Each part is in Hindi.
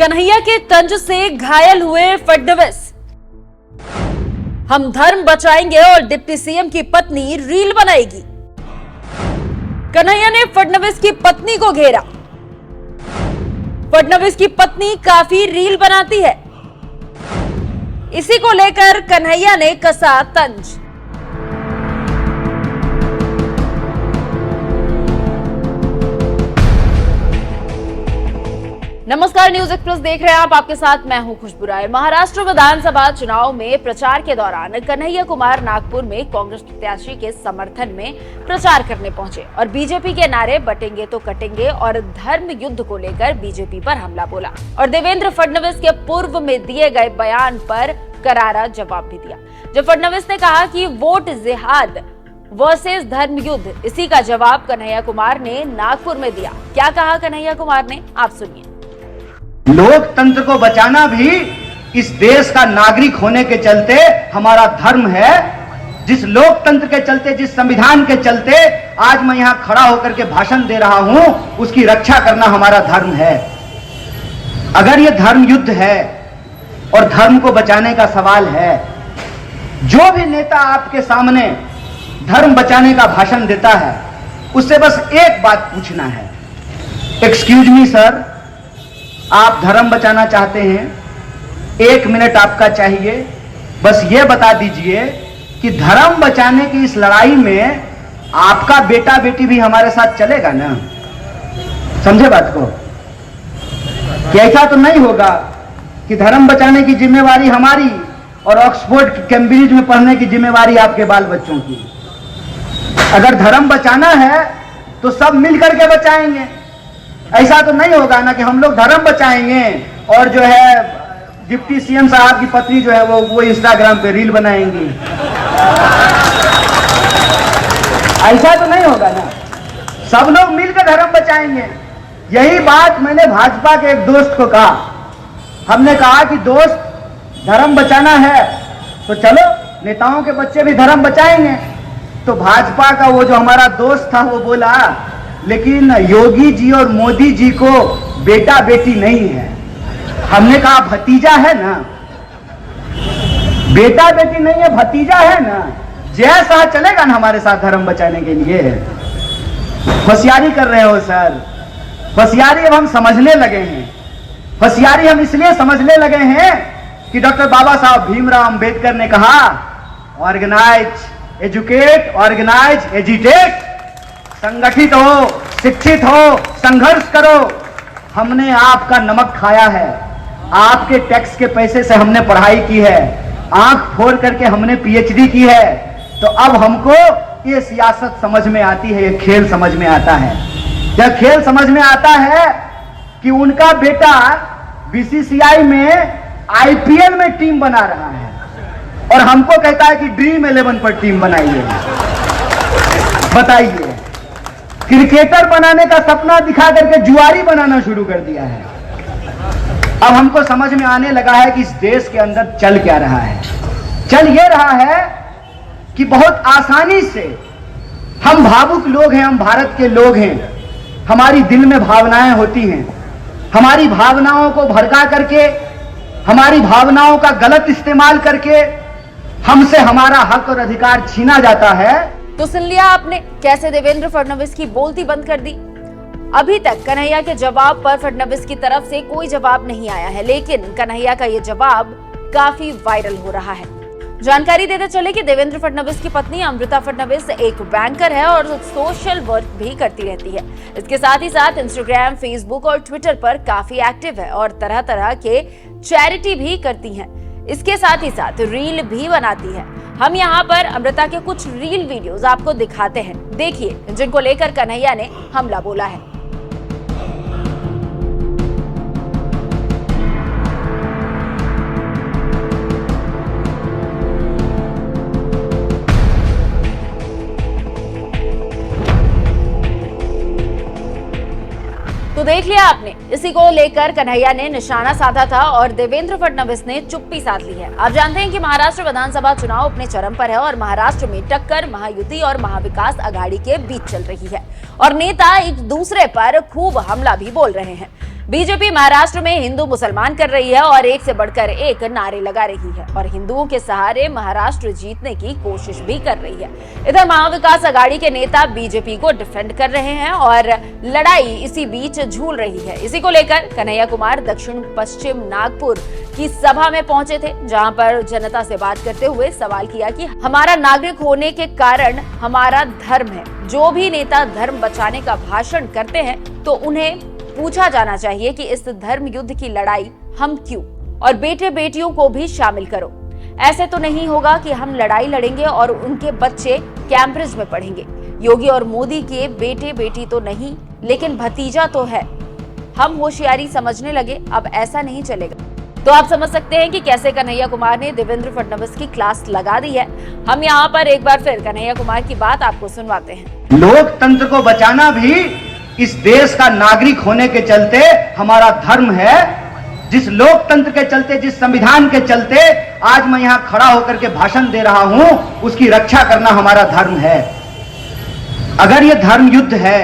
कन्हैया के तंज से घायल हुए फडणवीस। हम धर्म बचाएंगे और डिप्टी सीएम की पत्नी रील बनाएगी। कन्हैया ने फडणवीस की पत्नी को घेरा। फडणवीस की पत्नी काफी रील बनाती है। इसी को लेकर कन्हैया ने कसा तंज। नमस्कार, न्यूज एक्सप्रेस देख रहे हैं आप। आपके साथ मैं हूं खुशबू राय। महाराष्ट्र विधानसभा चुनाव में प्रचार के दौरान कन्हैया कुमार नागपुर में कांग्रेस प्रत्याशी के समर्थन में प्रचार करने पहुंचे और बीजेपी के नारे बटेंगे तो कटेंगे और धर्म युद्ध को लेकर बीजेपी पर हमला बोला और देवेंद्र फडणवीस के पूर्व में दिए गए बयान पर करारा जवाब भी दिया। जब फडणवीस ने कहा कि वोट जिहाद वर्सेस धर्म युद्ध, इसी का जवाब कन्हैया कुमार ने नागपुर में दिया। क्या कहा कन्हैया कुमार ने, आप सुनिए। लोकतंत्र को बचाना भी इस देश का नागरिक होने के चलते हमारा धर्म है। जिस लोकतंत्र के चलते, जिस संविधान के चलते आज मैं यहां खड़ा होकर के भाषण दे रहा हूं, उसकी रक्षा करना हमारा धर्म है। अगर यह धर्म युद्ध है और धर्म को बचाने का सवाल है, जो भी नेता आपके सामने धर्म बचाने का भाषण देता है, उससे बस एक बात पूछना है, एक्सक्यूज मी सर, आप धर्म बचाना चाहते हैं, 1 मिनट आपका चाहिए, बस ये बता दीजिए कि धर्म बचाने की इस लड़ाई में आपका बेटा बेटी भी हमारे साथ चलेगा ना? समझे बात को? कि ऐसा तो नहीं होगा कि धर्म बचाने की जिम्मेवारी हमारी और ऑक्सफोर्ड कैम्ब्रिज में पढ़ने की जिम्मेवारी आपके बाल बच्चों की। अगर धर्म बचाना है तो सब मिलकर के बचाएंगे। ऐसा तो नहीं होगा ना कि हम लोग धर्म बचाएंगे और जो है डिप्टी सीएम साहब की पत्नी जो है वो इंस्टाग्राम पे रील बनाएंगी। ऐसा तो नहीं होगा ना, सब लोग मिलकर धर्म बचाएंगे। यही बात मैंने भाजपा के एक दोस्त को कहा। हमने कहा कि दोस्त, धर्म बचाना है तो चलो नेताओं के बच्चे भी धर्म बचाएंगे। तो भाजपा का वो जो हमारा दोस्त था वो बोला, लेकिन योगी जी और मोदी जी को बेटा बेटी नहीं है। हमने कहा भतीजा है ना, बेटा बेटी नहीं है, भतीजा है ना। जैसा चलेगा ना हमारे साथ धर्म बचाने के लिए। होशियारी कर रहे हो सर, होशियारी अब हम समझने लगे हैं। होशियारी हम इसलिए समझने लगे हैं कि डॉक्टर बाबा साहब भीमराव अंबेडकर ने कहा, ऑर्गेनाइज, एजुकेट, ऑर्गेनाइज, एजिटेट। संगठित हो, शिक्षित हो, संघर्ष करो। हमने आपका नमक खाया है, आपके टैक्स के पैसे से हमने पढ़ाई की है, आंख फोड़ करके हमने पीएचडी की है। तो अब हमको ये सियासत समझ में आती है, ये खेल समझ में आता है। यह खेल समझ में आता है कि उनका बेटा बीसीसीआई में आईपीएल में टीम बना रहा है और हमको कहता है कि ड्रीम 11 पर टीम बनाइए। बताइए, क्रिकेटर बनाने का सपना दिखा करके जुआरी बनाना शुरू कर दिया है। अब हमको समझ में आने लगा है कि इस देश के अंदर चल क्या रहा है। चल ये रहा है कि बहुत आसानी से हम भावुक लोग हैं, हम भारत के लोग हैं, हमारी दिल में भावनाएं होती हैं। हमारी भावनाओं को भड़का करके, हमारी भावनाओं का गलत इस्तेमाल करके हमसे हमारा हक और अधिकार छीना जाता है। तो सुन लिया आपने कैसे देवेंद्र फडणवीस की बोलती बंद कर दी। अभी तक कन्हैया के जवाब पर फडणवीस की तरफ से कोई जवाब नहीं आया है, लेकिन कन्हैया का ये जवाब काफी वायरल हो रहा है। जानकारी देते चले कि देवेंद्र फडणवीस की पत्नी अमृता फडणवीस एक बैंकर है और सोशल वर्क भी करती रहती है। इसके साथ ही साथ इंस्टाग्राम, फेसबुक और ट्विटर पर काफी एक्टिव है और तरह तरह के चैरिटी भी करती है। इसके साथ ही साथ रील भी बनाती है। हम यहाँ पर अमृता के कुछ रील वीडियोस आपको दिखाते हैं, देखिए, जिनको लेकर कन्हैया ने हमला बोला है। तो देख लिया आपने, इसी को लेकर कन्हैया ने निशाना साधा था और देवेंद्र फडणवीस ने चुप्पी साध ली है। आप जानते हैं कि महाराष्ट्र विधानसभा चुनाव अपने चरम पर है और महाराष्ट्र में टक्कर महायुति और महाविकास आघाड़ी के बीच चल रही है और नेता एक दूसरे पर खूब हमला भी बोल रहे हैं। बीजेपी महाराष्ट्र में हिंदू मुसलमान कर रही है और एक से बढ़कर एक नारे लगा रही है और हिंदुओं के सहारे महाराष्ट्र जीतने की कोशिश भी कर रही है। इधर महाविकास आघाड़ी के नेता बीजेपी को डिफेंड कर रहे हैं और लड़ाई इसी बीच झूल रही है। इसी को लेकर कन्हैया कुमार दक्षिण पश्चिम नागपुर की सभा में पहुंचे थे, जहां पर जनता से बात करते हुए सवाल किया कि हमारा नागरिक होने के कारण हमारा धर्म है। जो भी नेता धर्म बचाने का भाषण करते हैं तो उन्हें पूछा जाना चाहिए कि इस धर्म युद्ध की लड़ाई हम क्यों, और बेटे बेटियों को भी शामिल करो। ऐसे तो नहीं होगा कि हम लड़ाई लड़ेंगे और उनके बच्चे कैम्ब्रिज में पढ़ेंगे। योगी और मोदी के बेटे बेटी तो नहीं, लेकिन भतीजा तो है। हम होशियारी समझने लगे, अब ऐसा नहीं चलेगा। तो आप समझ सकते हैं कि कैसे कन्हैया कुमार ने देवेंद्र फडणवीस की क्लास लगा दी है। हम यहाँ पर एक बार फिर कन्हैया कुमार की बात आपको सुनवाते हैं। लोकतंत्र को बचाना भी इस देश का नागरिक होने के चलते हमारा धर्म है। जिस लोकतंत्र के चलते, जिस संविधान के चलते आज मैं यहाँ खड़ा होकर के भाषण दे रहा हूं, उसकी रक्षा करना हमारा धर्म है। अगर ये धर्म युद्ध है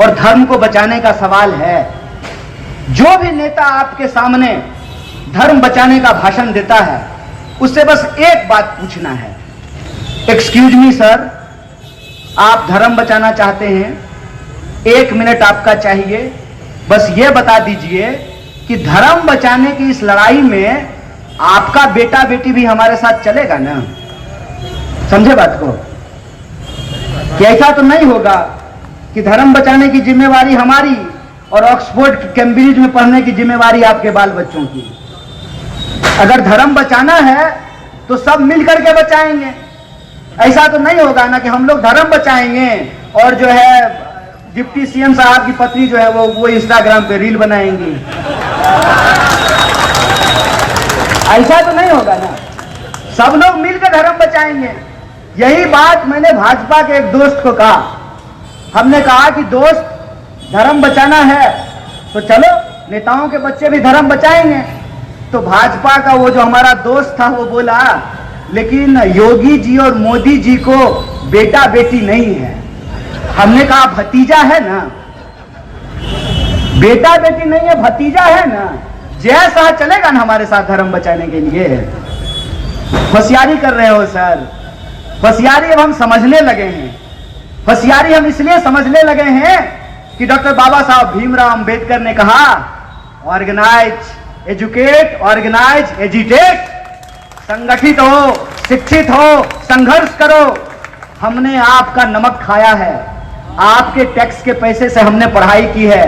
और धर्म को बचाने का सवाल है, जो भी नेता आपके सामने धर्म बचाने का भाषण देता है, उससे बस एक बात पूछना है, एक्सक्यूज मी सर, आप धर्म बचाना चाहते हैं, 1 मिनट आपका चाहिए, बस ये बता दीजिए कि धर्म बचाने की इस लड़ाई में आपका बेटा बेटी भी हमारे साथ चलेगा ना? समझे बात को? कि ऐसा तो नहीं होगा कि धर्म बचाने की जिम्मेवारी हमारी और ऑक्सफोर्ड कैम्ब्रिज में पढ़ने की जिम्मेवारी आपके बाल बच्चों की। अगर धर्म बचाना है तो सब मिलकर के बचाएंगे। ऐसा तो नहीं होगा ना कि हम लोग धर्म बचाएंगे और जो है डिप्टी सीएम साहब की पत्नी जो है वो इंस्टाग्राम पे रील बनाएंगी। ऐसा तो नहीं होगा ना, सब लोग मिलकर धर्म बचाएंगे। यही बात मैंने भाजपा के एक दोस्त को कहा। हमने कहा कि दोस्त, धर्म बचाना है तो चलो नेताओं के बच्चे भी धर्म बचाएंगे। तो भाजपा का वो जो हमारा दोस्त था वो बोला, लेकिन योगी जी और मोदी जी को बेटा बेटी नहीं है। हमने कहा भतीजा है ना, बेटा बेटी नहीं है, भतीजा है ना। जैसा चलेगा ना हमारे साथ धर्म बचाने के लिए। होशियारी कर रहे हो सर, होशियारी अब हम समझने लगे हैं। होशियारी हम इसलिए समझने लगे हैं कि डॉक्टर बाबा साहब भीमराव अंबेडकर ने कहा, ऑर्गेनाइज, एजुकेट, ऑर्गेनाइज, एजिटेट। संगठित हो, शिक्षित हो, संघर्ष करो। हमने आपका नमक खाया है, आपके टैक्स के पैसे से हमने पढ़ाई की है,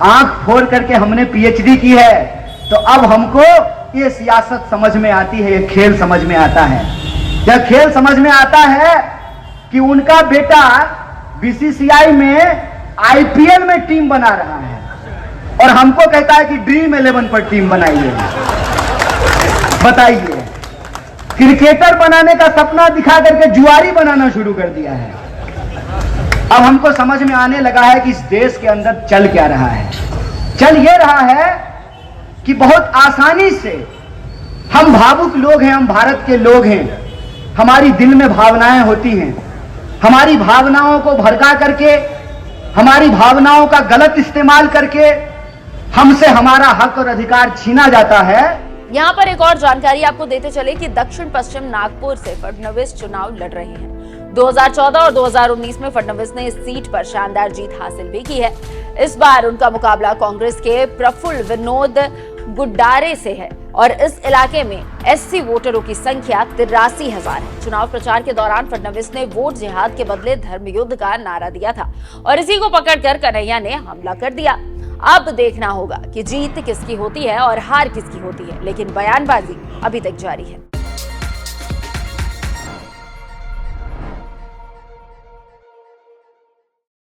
आंख फोड़ करके हमने पीएचडी की है। तो अब हमको ये सियासत समझ में आती है, ये खेल समझ में आता है। यह खेल समझ में आता है कि उनका बेटा बीसीसीआई में आईपीएल में टीम बना रहा है और हमको कहता है कि ड्रीम 11 पर टीम बनाइए। बताइए, क्रिकेटर बनाने का सपना दिखा करके जुआरी बनाना शुरू कर दिया है। अब हमको समझ में आने लगा है कि इस देश के अंदर चल क्या रहा है। चल ये रहा है कि बहुत आसानी से हम भावुक लोग हैं, हम भारत के लोग हैं, हमारी दिल में भावनाएं होती हैं। हमारी भावनाओं को भड़का करके, हमारी भावनाओं का गलत इस्तेमाल करके हमसे हमारा हक और अधिकार छीना जाता है। यहाँ पर एक और जानकारी आपको देते चले कि दक्षिण पश्चिम नागपुर से फडणवीस चुनाव लड़ रहे हैं। 2014 और 2019 में फडणवीस ने इस सीट पर शानदार जीत हासिल भी की है। इस बार उनका मुकाबला कांग्रेस के प्रफुल्ल विनोद गुड्डारे से है और इस इलाके में एससी वोटरों की संख्या 83,000 है। चुनाव प्रचार के दौरान फडणवीस ने वोट जिहाद के बदले धर्म युद्ध का नारा दिया था और इसी को पकड़कर कन्हैया ने हमला कर दिया। अब देखना होगा कि जीत किसकी होती है और हार किसकी होती है, लेकिन बयानबाजी अभी तक जारी है।